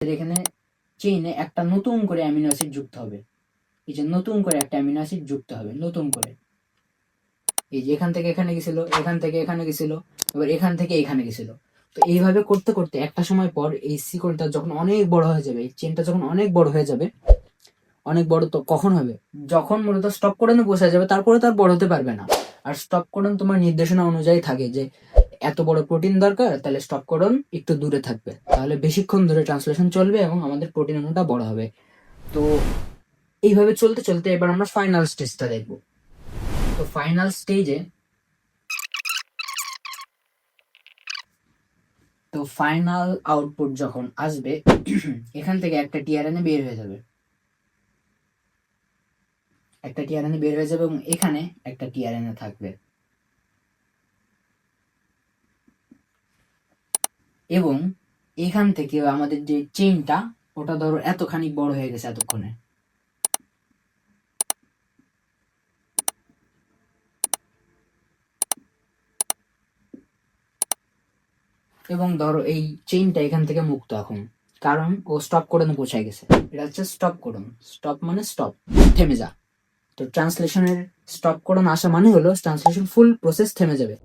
এখানে চেইনে একটা নতুন করে অ্যামিনো অ্যাসিড যুক্ত হবে। এই যে নতুন করে একটা অ্যামিনো অ্যাসিড যুক্ত হবে, নতুন করে। এই যে এখান থেকে এখানে গেছিল, এখান থেকে এখানে গেছিল, এবার এখান থেকে এখানে গেছিল। তো এইভাবে করতে করতে একটা সময় পর এই সিকলটা যখন অনেক বড় হয়ে যাবে, এই চেনটা যখন অনেক বড় হয়ে যাবে, অনেক বড় তো কখন হবে? যখন মূলত স্টপ কোডনে বসে যাবে, তারপরে তার বড় হতে পারবে না। আর স্টপ কোডন তোমার নির্দেশনা অনুযায়ী থাকে যে এত বড় প্রোটিন দরকার, তাহলে স্টপ কোডন একটু দূরে থাকবে, তাহলে বেশিক্ষণ ধরে ট্রান্সলেশন চলবে এবং আমাদের প্রোটিন অণুটা বড় হবে। তো এইভাবে চলতে চলতে এবার আমরা ফাইনাল স্টেজটা দেখব। তো ফাইনাল স্টেজে তো ফাইনাল আউটপুট যখন আসবে, এখান থেকে একটা টিআরএনএ বের হয়ে যাবে, একটা টিআরএনএ বের হয়ে যাবে এবং এখানে একটা টিআরএনএ থাকবে। এবং এখান থেকে আমাদের যে চেইনটা, ওটা ধরো এতখানি বড় হয়ে গেছে এতক্ষণে। এবং ধরো এই চেইনটা এখান থেকে মুক্ত এখন, কারণ ও স্টপ কোডনে পৌঁছায় গেছে। এটা হচ্ছে স্টপ কোডন। স্টপ মানে স্টপ, থেমে যা। তো ট্রান্সলেশনের স্টপ কোডন আসা মানে হলো ট্রান্সলেশন ফুল প্রসেস থেমে যাবে।